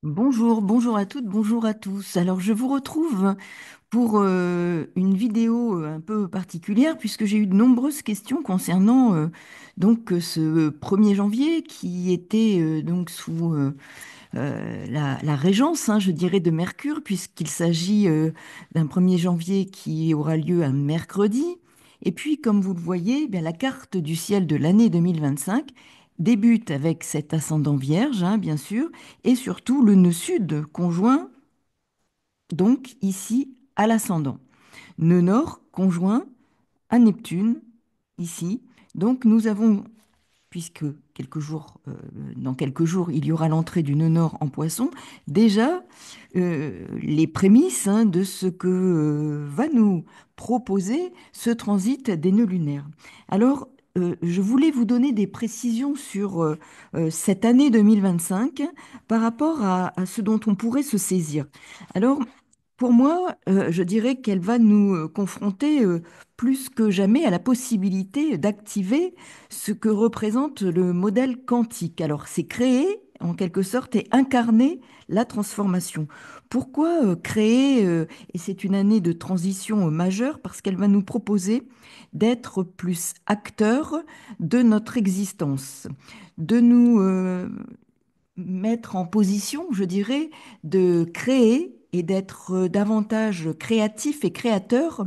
Bonjour, bonjour à toutes, bonjour à tous. Alors, je vous retrouve pour une vidéo un peu particulière puisque j'ai eu de nombreuses questions concernant ce 1er janvier qui était donc sous la régence, hein, je dirais, de Mercure puisqu'il s'agit d'un 1er janvier qui aura lieu un mercredi. Et puis, comme vous le voyez, eh bien, la carte du ciel de l'année 2025 débute avec cet ascendant vierge, hein, bien sûr, et surtout le nœud sud conjoint, donc ici à l'ascendant. Nœud nord conjoint à Neptune, ici. Donc nous avons, puisque dans quelques jours, il y aura l'entrée du nœud nord en Poisson, déjà les prémices, hein, de ce que va nous proposer ce transit des nœuds lunaires. Alors, je voulais vous donner des précisions sur cette année 2025 par rapport à ce dont on pourrait se saisir. Alors, pour moi, je dirais qu'elle va nous confronter plus que jamais à la possibilité d'activer ce que représente le modèle quantique. Alors, c'est créer, en quelque sorte, et incarner la transformation. Pourquoi créer, et c'est une année de transition majeure, parce qu'elle va nous proposer d'être plus acteurs de notre existence, de nous mettre en position, je dirais, de créer et d'être davantage créatif et créateur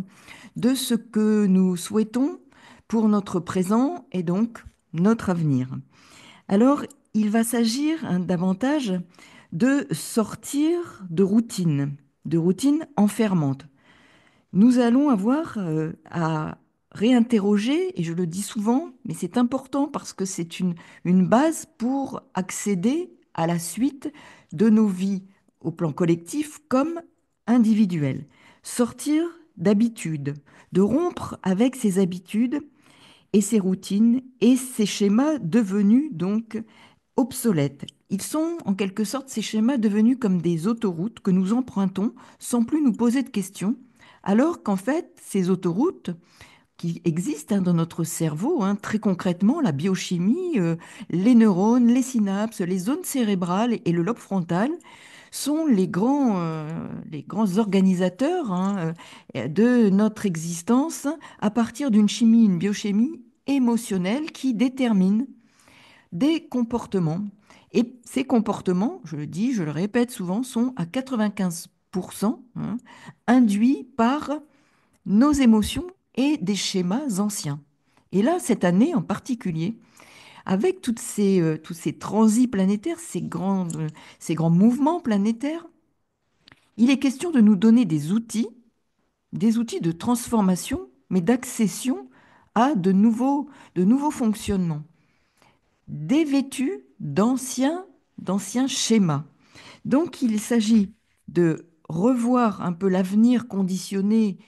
de ce que nous souhaitons pour notre présent et donc notre avenir. Alors, il va s'agir, hein, davantage de sortir de routines enfermantes. Nous allons avoir à réinterroger, et je le dis souvent, mais c'est important parce que c'est une base pour accéder à la suite de nos vies au plan collectif comme individuel. Sortir d'habitudes, de rompre avec ces habitudes et ces routines et ces schémas devenus donc obsolètes. Ils sont en quelque sorte ces schémas devenus comme des autoroutes que nous empruntons sans plus nous poser de questions, alors qu'en fait, ces autoroutes qui existent, hein, dans notre cerveau, hein, très concrètement, la biochimie, les neurones, les synapses, les zones cérébrales et le lobe frontal, sont les grands organisateurs, hein, de notre existence à partir d'une chimie, une biochimie émotionnelle qui détermine des comportements. Et ces comportements, je le dis, je le répète souvent, sont à 95%, hein, induits par nos émotions et des schémas anciens. Et là, cette année en particulier, avec tous ces transits planétaires, ces grands mouvements planétaires, il est question de nous donner des outils de transformation, mais d'accession à de nouveaux fonctionnements, dévêtus d'anciens schémas. Donc, il s'agit de revoir un peu l'avenir conditionné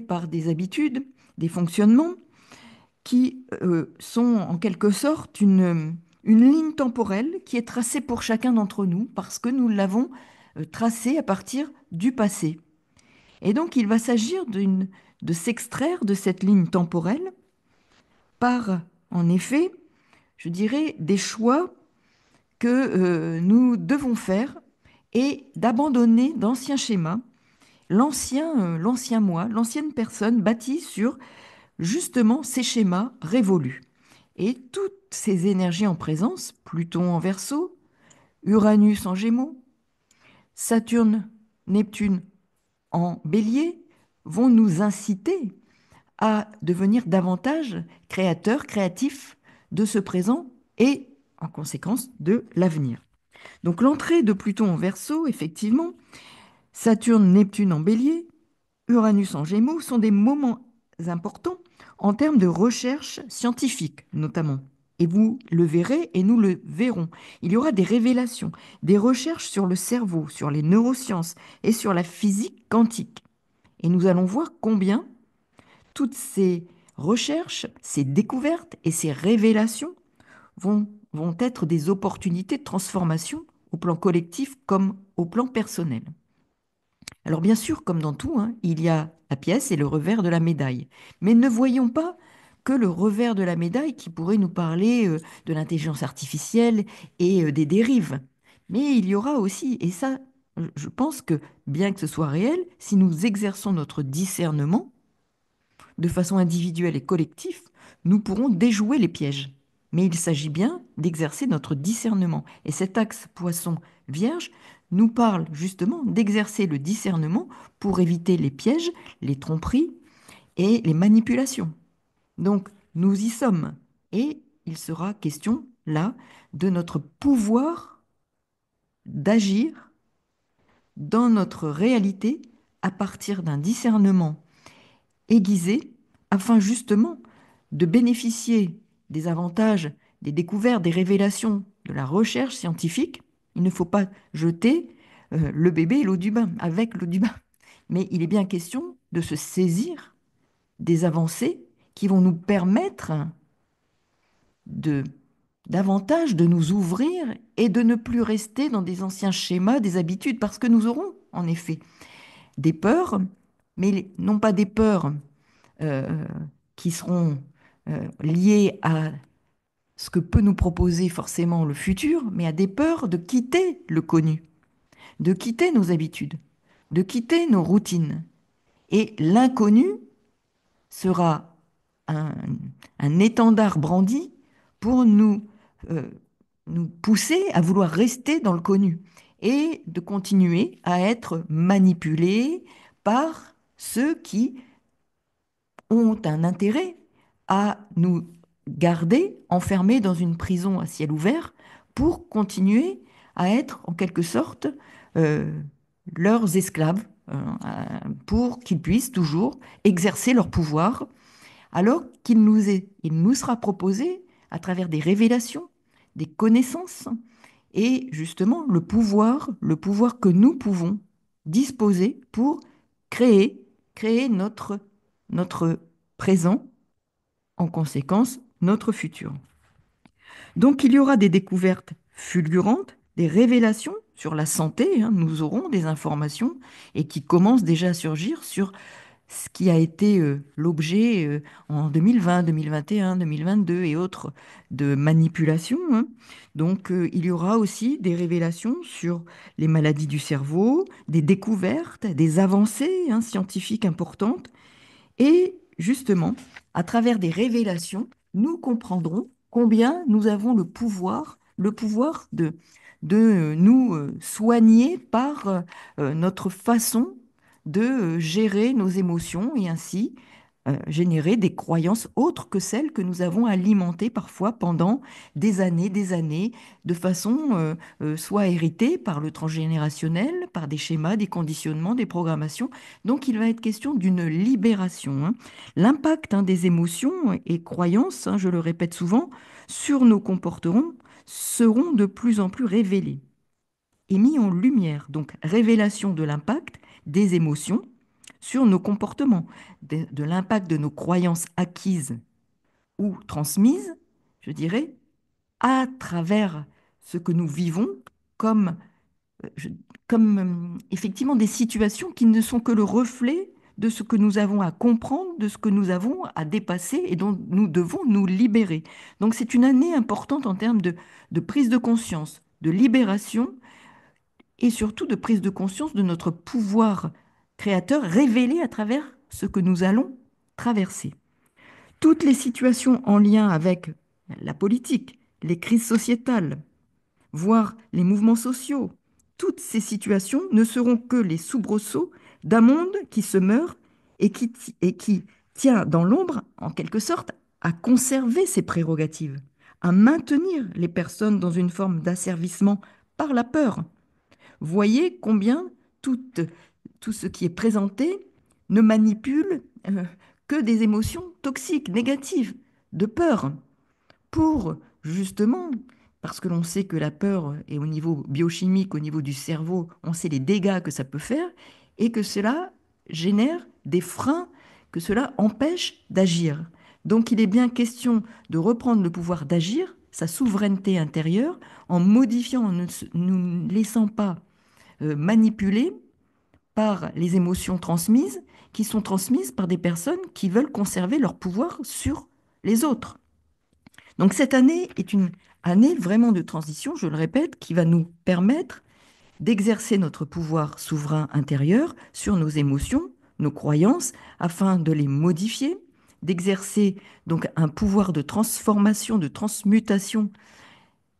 par des habitudes, des fonctionnements qui sont en quelque sorte une ligne temporelle qui est tracée pour chacun d'entre nous parce que nous l'avons tracée à partir du passé. Et donc, il va s'agir de s'extraire de cette ligne temporelle par, en effet, je dirais, des choix que nous devons faire et d'abandonner d'anciens schémas, l'ancien moi, l'ancienne personne bâtie sur justement ces schémas révolus. Et toutes ces énergies en présence, Pluton en Verseau, Uranus en Gémeaux, Saturne, Neptune en Bélier, vont nous inciter à devenir davantage créateurs, créatifs de ce présent et en conséquence de l'avenir. Donc l'entrée de Pluton en Verseau, effectivement, Saturne, Neptune en Bélier, Uranus en Gémeaux sont des moments importants en termes de recherche scientifique, notamment. Et vous le verrez et nous le verrons. Il y aura des révélations, des recherches sur le cerveau, sur les neurosciences et sur la physique quantique. Et nous allons voir combien toutes ces recherches, ces découvertes et ces révélations vont être des opportunités de transformation au plan collectif comme au plan personnel. Alors bien sûr, comme dans tout, hein, il y a la pièce et le revers de la médaille. Mais ne voyons pas que le revers de la médaille qui pourrait nous parler de l'intelligence artificielle et des dérives. Mais il y aura aussi, et ça, je pense que bien que ce soit réel, si nous exerçons notre discernement de façon individuelle et collective, nous pourrons déjouer les pièges. Mais il s'agit bien d'exercer notre discernement. Et cet axe poisson-vierge nous parle justement d'exercer le discernement pour éviter les pièges, les tromperies et les manipulations. Donc, nous y sommes. Et il sera question, là, de notre pouvoir d'agir dans notre réalité à partir d'un discernement aiguisé afin justement de bénéficier des avantages, des découvertes, des révélations de la recherche scientifique. Il ne faut pas jeter le bébé et l'eau du bain, avec l'eau du bain. Mais il est bien question de se saisir des avancées qui vont nous permettre de davantage de nous ouvrir et de ne plus rester dans des anciens schémas, des habitudes, parce que nous aurons en effet des peurs, mais non pas des peurs euh, qui seront liées à ce que peut nous proposer forcément le futur, mais à des peurs de quitter le connu, de quitter nos habitudes, de quitter nos routines. Et l'inconnu sera un, un étendard brandi pour euh, nous pousser à vouloir rester dans le connu et de continuer à être manipulés par ceux qui ont un intérêt à nous garder enfermés dans une prison à ciel ouvert pour continuer à être en quelque sorte euh, leurs esclaves, pour qu'ils puissent toujours exercer leur pouvoir, alors il nous sera proposé à travers des révélations, des connaissances et justement le pouvoir que nous pouvons disposer pour créer, créer notre présent, en conséquence, notre futur. Donc il y aura des découvertes fulgurantes, des révélations sur la santé, hein, nous aurons des informations et qui commencent déjà à surgir sur ce qui a été l'objet en 2020, 2021, 2022 et autres de manipulation, hein. Donc, il y aura aussi des révélations sur les maladies du cerveau, des découvertes, des avancées hein, scientifiques importantes. Et justement, à travers des révélations, nous comprendrons combien nous avons le pouvoir de nous soigner par notre façon de gérer nos émotions et ainsi générer des croyances autres que celles que nous avons alimentées parfois pendant des années, de façon soit héritée par le transgénérationnel, par des schémas, des conditionnements, des programmations. Donc il va être question d'une libération, hein. L'impact hein, des émotions et croyances, hein, je le répète souvent, sur nos comportements seront de plus en plus révélés et mis en lumière. Donc révélation de l'impact des émotions sur nos comportements, de l'impact de nos croyances acquises ou transmises, je dirais, à travers ce que nous vivons comme, je- comme effectivement des situations qui ne sont que le reflet de ce que nous avons à comprendre, de ce que nous avons à dépasser et dont nous devons nous libérer. Donc c'est une année importante en termes de prise de conscience, de libération et surtout de prise de conscience de notre pouvoir créateur révélé à travers ce que nous allons traverser. Toutes les situations en lien avec la politique, les crises sociétales, voire les mouvements sociaux, toutes ces situations ne seront que les soubresauts d'un monde qui se meurt et qui tient dans l'ombre, en quelque sorte, à conserver ses prérogatives, à maintenir les personnes dans une forme d'asservissement par la peur. Voyez combien tout, tout ce qui est présenté ne manipule que des émotions toxiques, négatives, de peur, pour justement, parce que l'on sait que la peur est au niveau biochimique, au niveau du cerveau, on sait les dégâts que ça peut faire, et que cela génère des freins, que cela empêche d'agir. Donc il est bien question de reprendre le pouvoir d'agir, sa souveraineté intérieure, en modifiant, en ne nous laissant pas manipulés par les émotions transmises, qui sont transmises par des personnes qui veulent conserver leur pouvoir sur les autres. Donc cette année est une Année vraiment de transition, je le répète, qui va nous permettre d'exercer notre pouvoir souverain intérieur sur nos émotions, nos croyances, afin de les modifier, d'exercer donc un pouvoir de transformation, de transmutation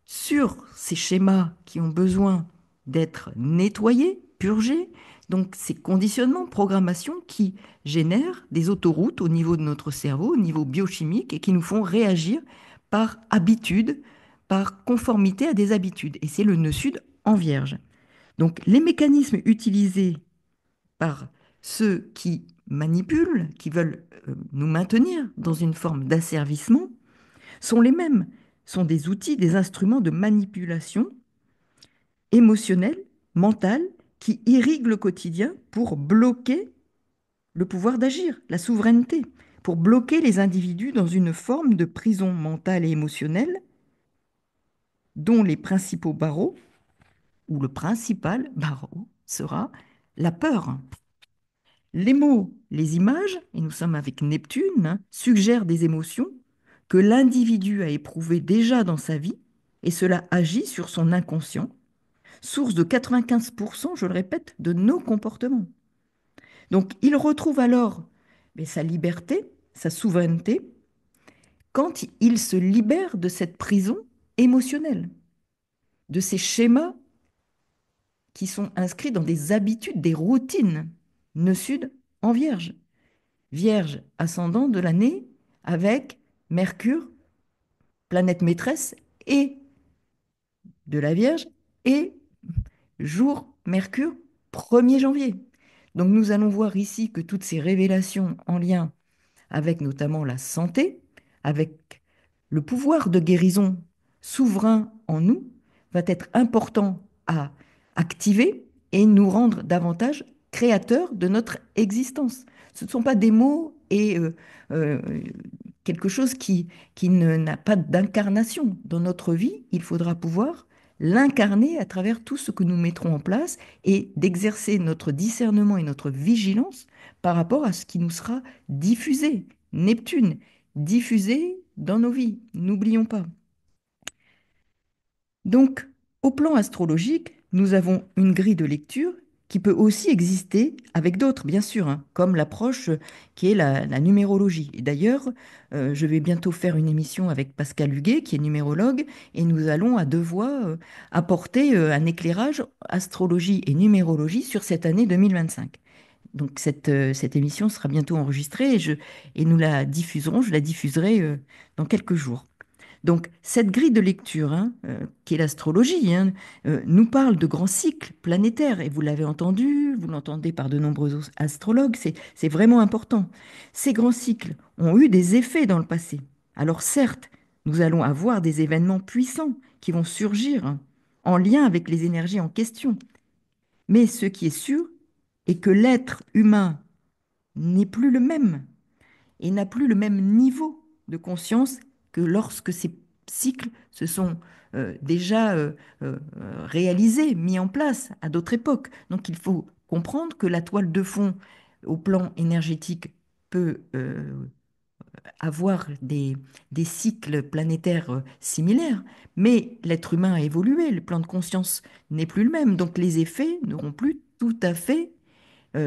sur ces schémas qui ont besoin d'être nettoyés, purgés, donc ces conditionnements, programmations qui génèrent des autoroutes au niveau de notre cerveau, au niveau biochimique, et qui nous font réagir par habitude, par conformité à des habitudes. Et c'est le nœud sud en vierge. Donc les mécanismes utilisés par ceux qui manipulent, qui veulent nous maintenir dans une forme d'asservissement, sont les mêmes, sont des outils, des instruments de manipulation émotionnelle, mentale, qui irriguent le quotidien pour bloquer le pouvoir d'agir, la souveraineté, pour bloquer les individus dans une forme de prison mentale et émotionnelle dont les principaux barreaux, ou le principal barreau, sera la peur. Les mots, les images, et nous sommes avec Neptune, hein, suggèrent des émotions que l'individu a éprouvées déjà dans sa vie, et cela agit sur son inconscient, source de 95%, je le répète, de nos comportements. Donc il retrouve alors sa liberté, sa souveraineté, quand il se libère de cette prison émotionnelle, de ces schémas qui sont inscrits dans des habitudes, des routines. Nœud sud en vierge. Vierge, ascendant de l'année avec Mercure, planète maîtresse, et de la Vierge, et jour Mercure, 1er janvier. Donc nous allons voir ici que toutes ces révélations en lien avec notamment la santé, avec le pouvoir de guérison souverain en nous, va être important à activer et nous rendre davantage créateurs de notre existence. Ce ne sont pas des mots et euh, quelque chose qui n'a pas d'incarnation dans notre vie. Il faudra pouvoir l'incarner à travers tout ce que nous mettrons en place et d'exercer notre discernement et notre vigilance par rapport à ce qui nous sera diffusé. Neptune, diffusé dans nos vies, n'oublions pas. Donc, au plan astrologique, nous avons une grille de lecture qui peut aussi exister avec d'autres, bien sûr, hein, comme l'approche qui est la numérologie. Et d'ailleurs, je vais bientôt faire une émission avec Pascal Huguet, qui est numérologue, et nous allons à deux voix apporter un éclairage astrologie et numérologie sur cette année 2025. Donc cette émission sera bientôt enregistrée et nous la diffuserons, je la diffuserai dans quelques jours. Donc, cette grille de lecture, hein, qui est l'astrologie, hein, nous parle de grands cycles planétaires. Et vous l'avez entendu, vous l'entendez par de nombreux astrologues, c'est vraiment important. Ces grands cycles ont eu des effets dans le passé. Alors certes, nous allons avoir des événements puissants qui vont surgir, hein, en lien avec les énergies en question. Mais ce qui est sûr est que l'être humain n'est plus le même et n'a plus le même niveau de conscience que lorsque ces cycles se sont déjà réalisés, mis en place à d'autres époques. Donc il faut comprendre que la toile de fond au plan énergétique peut avoir des cycles planétaires similaires, mais l'être humain a évolué, le plan de conscience n'est plus le même, donc les effets n'auront plus tout à fait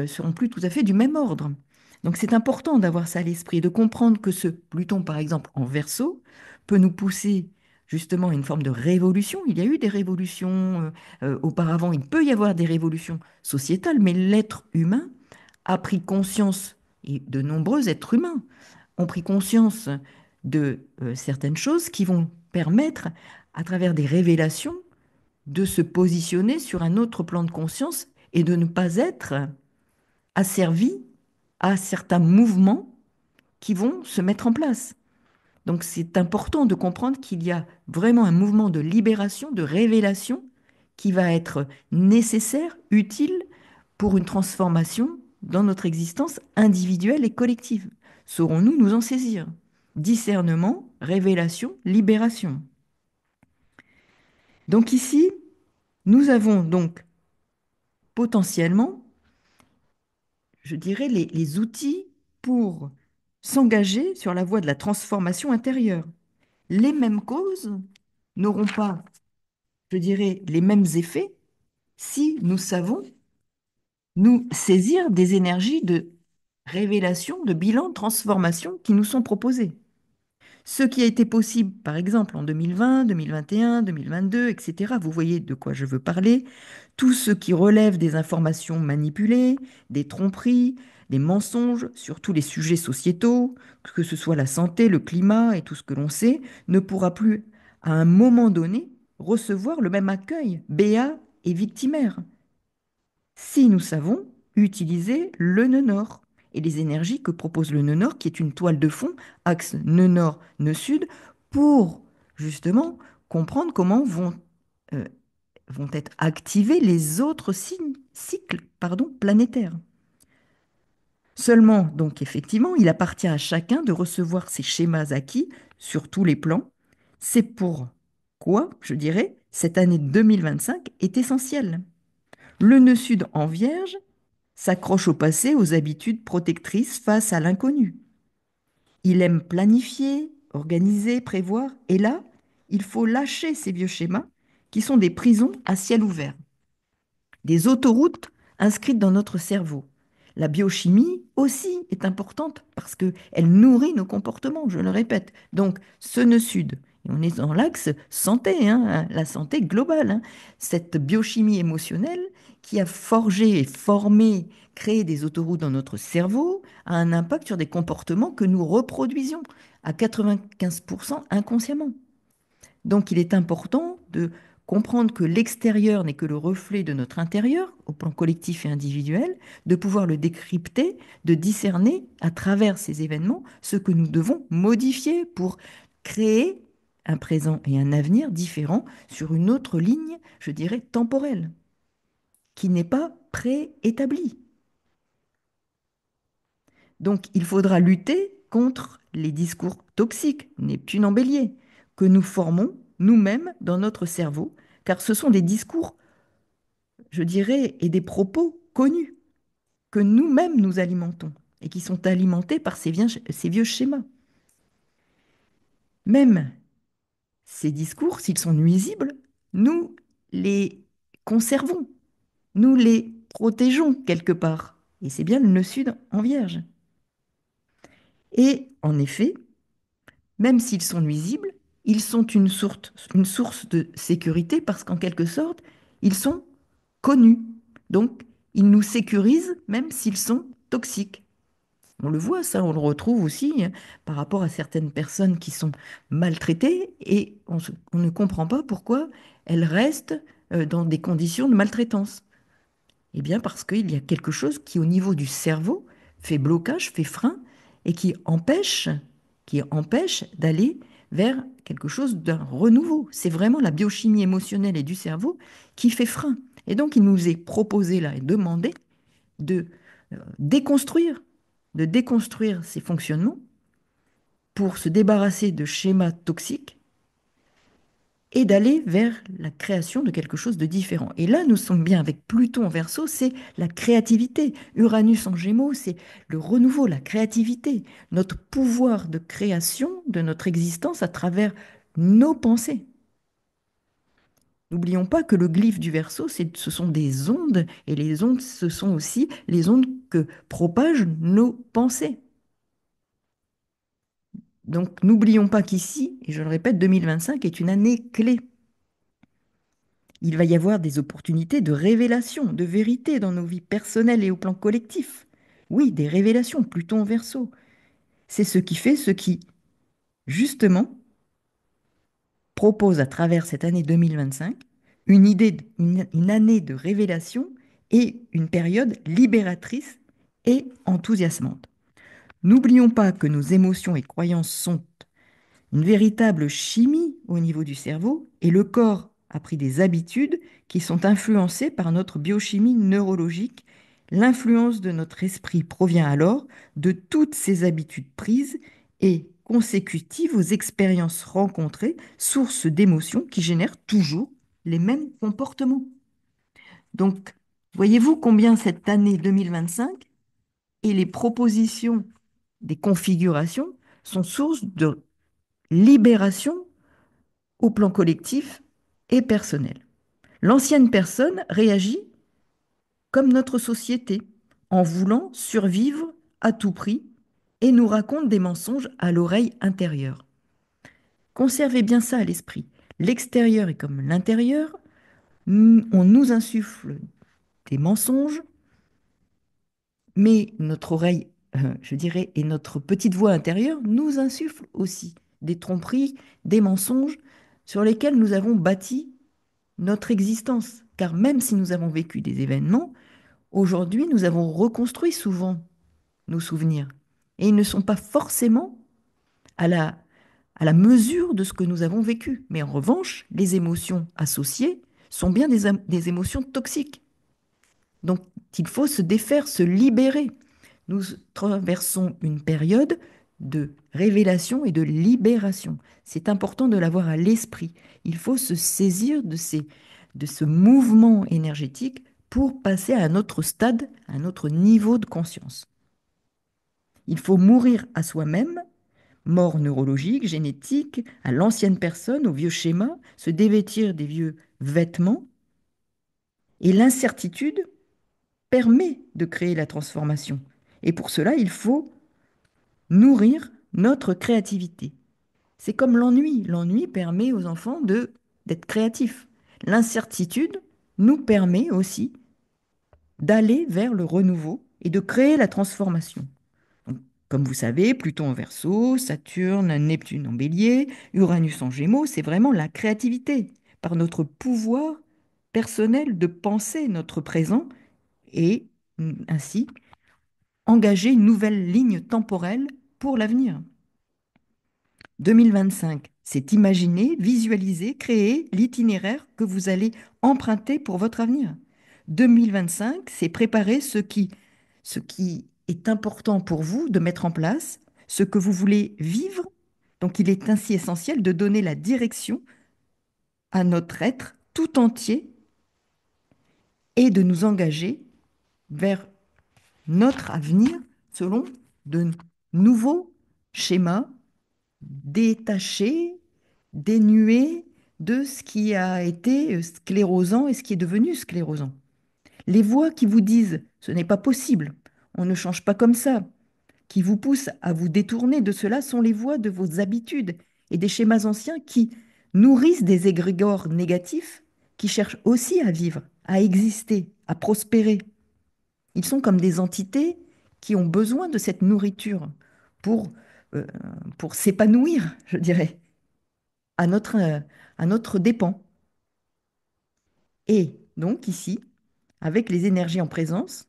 seront plus tout à fait du même ordre. Donc c'est important d'avoir ça à l'esprit, de comprendre que ce Pluton, par exemple, en Verseau, peut nous pousser justement à une forme de révolution. Il y a eu des révolutions auparavant, il peut y avoir des révolutions sociétales, mais l'être humain a pris conscience, et de nombreux êtres humains ont pris conscience de certaines choses qui vont permettre, à travers des révélations, de se positionner sur un autre plan de conscience et de ne pas être asservi à certains mouvements qui vont se mettre en place. Donc c'est important de comprendre qu'il y a vraiment un mouvement de libération, de révélation qui va être nécessaire, utile pour une transformation dans notre existence individuelle et collective. Saurons-nous nous en saisir? Discernement, révélation, libération. Donc ici, nous avons donc potentiellement, je dirais, les outils pour s'engager sur la voie de la transformation intérieure. Les mêmes causes n'auront pas, je dirais, les mêmes effets si nous savons nous saisir des énergies de révélation, de bilan, de transformation qui nous sont proposées. Ce qui a été possible, par exemple, en 2020, 2021, 2022, etc. Vous voyez de quoi je veux parler. Tout ce qui relève des informations manipulées, des tromperies, des mensonges sur tous les sujets sociétaux, que ce soit la santé, le climat et tout ce que l'on sait, ne pourra plus, à un moment donné, recevoir le même accueil, béat et victimaire si nous savons utiliser le nœud nord et les énergies que propose le nœud nord, qui est une toile de fond, axe nœud nord, nœud sud, pour justement comprendre comment euh, vont être activés les autres cycles planétaires. Seulement, donc effectivement, il appartient à chacun de recevoir ces schémas acquis sur tous les plans. C'est pourquoi, je dirais, cette année 2025 est essentielle. Le nœud sud en vierge s'accroche au passé, aux habitudes protectrices face à l'inconnu. Il aime planifier, organiser, prévoir, et là, il faut lâcher ces vieux schémas qui sont des prisons à ciel ouvert, des autoroutes inscrites dans notre cerveau. La biochimie aussi est importante parce qu'elle nourrit nos comportements, je le répète. Donc, ce nœud sud, et on est dans l'axe santé, hein, la santé globale, hein. Cette biochimie émotionnelle qui a forgé et formé, créé des autoroutes dans notre cerveau, a un impact sur des comportements que nous reproduisions à 95% inconsciemment. Donc il est important de comprendre que l'extérieur n'est que le reflet de notre intérieur, au plan collectif et individuel, de pouvoir le décrypter, de discerner à travers ces événements ce que nous devons modifier pour créer un présent et un avenir différents sur une autre ligne, je dirais, temporelle, qui n'est pas préétablie. Donc, il faudra lutter contre les discours toxiques, Neptune en bélier, que nous formons nous-mêmes dans notre cerveau, car ce sont des discours, je dirais, et des propos connus que nous-mêmes nous alimentons et qui sont alimentés par ces vieux schémas. Même ces discours, s'ils sont nuisibles, nous les conservons, nous les protégeons quelque part. Et c'est bien le nœud sud en vierge. Et en effet, même s'ils sont nuisibles, ils sont une source de sécurité parce qu'en quelque sorte, ils sont connus. Donc, ils nous sécurisent même s'ils sont toxiques. On le voit, ça, on le retrouve aussi par rapport à certaines personnes qui sont maltraitées et on ne comprend pas pourquoi elles restent dans des conditions de maltraitance. Eh bien, parce qu'il y a quelque chose qui, au niveau du cerveau, fait blocage, fait frein, et qui empêche d'aller vers quelque chose d'un renouveau. C'est vraiment la biochimie émotionnelle et du cerveau qui fait frein. Et donc, il nous est proposé là et demandé de déconstruire, de déconstruire ces fonctionnements pour se débarrasser de schémas toxiques et d'aller vers la création de quelque chose de différent. Et là, nous sommes bien avec Pluton en Verseau, c'est la créativité. Uranus en Gémeaux, c'est le renouveau, la créativité, notre pouvoir de création de notre existence à travers nos pensées. N'oublions pas que le glyphe du Verseau, ce sont des ondes, et les ondes, ce sont aussi les ondes que propagent nos pensées. Donc n'oublions pas qu'ici, et je le répète, 2025 est une année clé. Il va y avoir des opportunités de révélation, de vérité dans nos vies personnelles et au plan collectif. Oui, des révélations, Pluton en Verseau. C'est ce qui, justement, propose à travers cette année 2025 une année de révélation et une période libératrice et enthousiasmante. N'oublions pas que nos émotions et croyances sont une véritable chimie au niveau du cerveau et le corps a pris des habitudes qui sont influencées par notre biochimie neurologique. L'influence de notre esprit provient alors de toutes ces habitudes prises et consécutives aux expériences rencontrées, source d'émotions qui génèrent toujours les mêmes comportements. Donc, voyez-vous combien cette année 2025 et les propositions des configurations sont source de libération au plan collectif et personnel. L'ancienne personne réagit comme notre société, en voulant survivre à tout prix et nous raconte des mensonges à l'oreille intérieure. Conservez bien ça à l'esprit. L'extérieur est comme l'intérieur, on nous insuffle des mensonges, mais notre oreille, je dirais, et notre petite voix intérieure nous insuffle aussi des tromperies, des mensonges sur lesquels nous avons bâti notre existence. Car même si nous avons vécu des événements, aujourd'hui nous avons reconstruit souvent nos souvenirs. Et ils ne sont pas forcément à à la mesure de ce que nous avons vécu. Mais en revanche, les émotions associées sont bien des émotions toxiques. Donc, il faut se défaire, se libérer. Nous traversons une période de révélation et de libération. C'est important de l'avoir à l'esprit. Il faut se saisir de ce mouvement énergétique pour passer à un autre stade, à un autre niveau de conscience. Il faut mourir à soi-même, mort neurologique, génétique, à l'ancienne personne, au vieux schéma, se dévêtir des vieux vêtements. Et l'incertitude permet de créer la transformation. Et pour cela, il faut nourrir notre créativité. C'est comme l'ennui. L'ennui permet aux enfants d'être créatifs. L'incertitude nous permet aussi d'aller vers le renouveau et de créer la transformation. Donc, comme vous savez, Pluton en Verseau, Saturne, Neptune en Bélier, Uranus en Gémeaux, c'est vraiment la créativité, par notre pouvoir personnel de penser notre présent et ainsi engager une nouvelle ligne temporelle pour l'avenir. 2025, c'est imaginer, visualiser, créer l'itinéraire que vous allez emprunter pour votre avenir. 2025, c'est préparer ce qui est important pour vous de mettre en place, ce que vous voulez vivre. Donc il est ainsi essentiel de donner la direction à notre être tout entier et de nous engager vers notre avenir selon de nouveaux schémas détaché, dénué de ce qui a été sclérosant et ce qui est devenu sclérosant. Les voix qui vous disent ce n'est pas possible, on ne change pas comme ça, qui vous poussent à vous détourner de cela sont les voix de vos habitudes et des schémas anciens qui nourrissent des égrégores négatifs qui cherchent aussi à vivre, à exister, à prospérer. Ils sont comme des entités qui ont besoin de cette nourriture pour, euh, pour s'épanouir, je dirais, à à notre dépens. Et donc ici, avec les énergies en présence,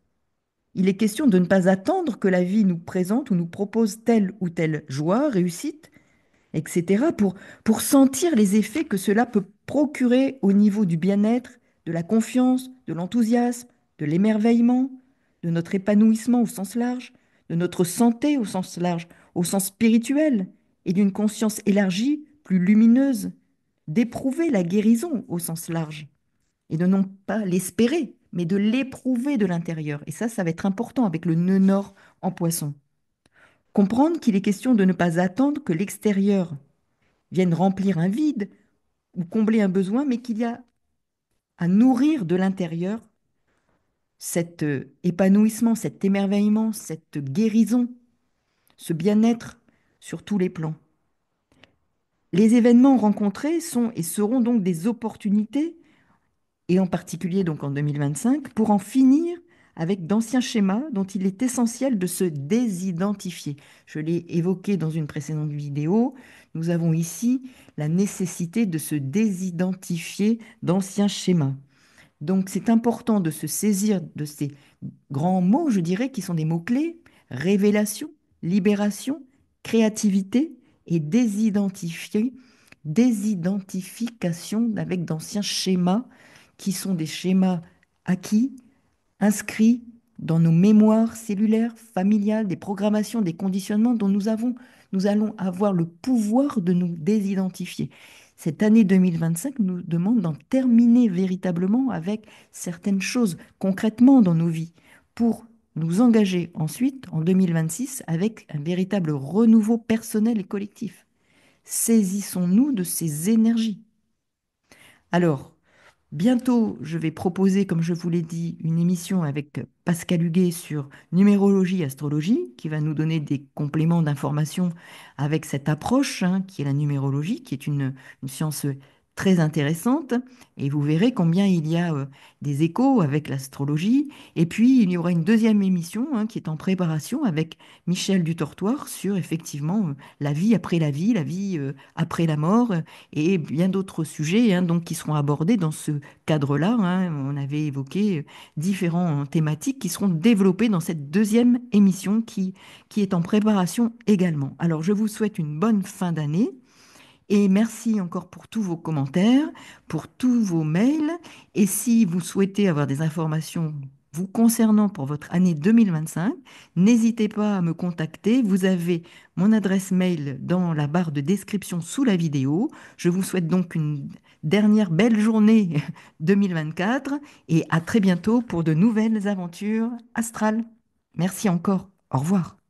il est question de ne pas attendre que la vie nous présente ou nous propose telle ou telle joie, réussite, etc., pour sentir les effets que cela peut procurer au niveau du bien-être, de la confiance, de l'enthousiasme, de l'émerveillement, de notre épanouissement au sens large, de notre santé au sens large, au sens spirituel, et d'une conscience élargie, plus lumineuse, d'éprouver la guérison au sens large, et de non pas l'espérer, mais de l'éprouver de l'intérieur. Et ça va être important avec le nœud nord en poisson. Comprendre qu'il est question de ne pas attendre que l'extérieur vienne remplir un vide ou combler un besoin, mais qu'il y a à nourrir de l'intérieur cet épanouissement, cet émerveillement, cette guérison, ce bien-être sur tous les plans. Les événements rencontrés sont et seront donc des opportunités, et en particulier donc en 2025, pour en finir avec d'anciens schémas dont il est essentiel de se désidentifier. Je l'ai évoqué dans une précédente vidéo, nous avons ici la nécessité de se désidentifier d'anciens schémas. Donc c'est important de se saisir de ces grands mots, je dirais, qui sont des mots-clés: révélation, libération, créativité et désidentification avec d'anciens schémas qui sont des schémas acquis, inscrits dans nos mémoires cellulaires, familiales, des programmations, des conditionnements dont nous allons avoir le pouvoir de nous désidentifier. Cette année 2025 nous demande d'en terminer véritablement avec certaines choses concrètement dans nos vies pour nous engager ensuite en 2026 avec un véritable renouveau personnel et collectif. Saisissons-nous de ces énergies. Alors, bientôt, je vais proposer, comme je vous l'ai dit, une émission avec Pascal Huguet sur numérologie, astrologie, qui va nous donner des compléments d'information avec cette approche, hein, qui est la numérologie, qui est une science très intéressante. Et vous verrez combien il y a des échos avec l'astrologie. Et puis, il y aura une deuxième émission, hein, qui est en préparation avec Michel Dutortoir sur effectivement la vie, la vie après la mort et bien d'autres sujets, hein, donc, qui seront abordés dans ce cadre-là, hein. On avait évoqué différentes thématiques qui seront développées dans cette deuxième émission qui est en préparation également. Alors, je vous souhaite une bonne fin d'année et merci encore pour tous vos commentaires, pour tous vos mails. Et si vous souhaitez avoir des informations vous concernant pour votre année 2025, n'hésitez pas à me contacter. Vous avez mon adresse mail dans la barre de description sous la vidéo. Je vous souhaite donc une dernière belle journée 2024 et à très bientôt pour de nouvelles aventures astrales. Merci encore. Au revoir.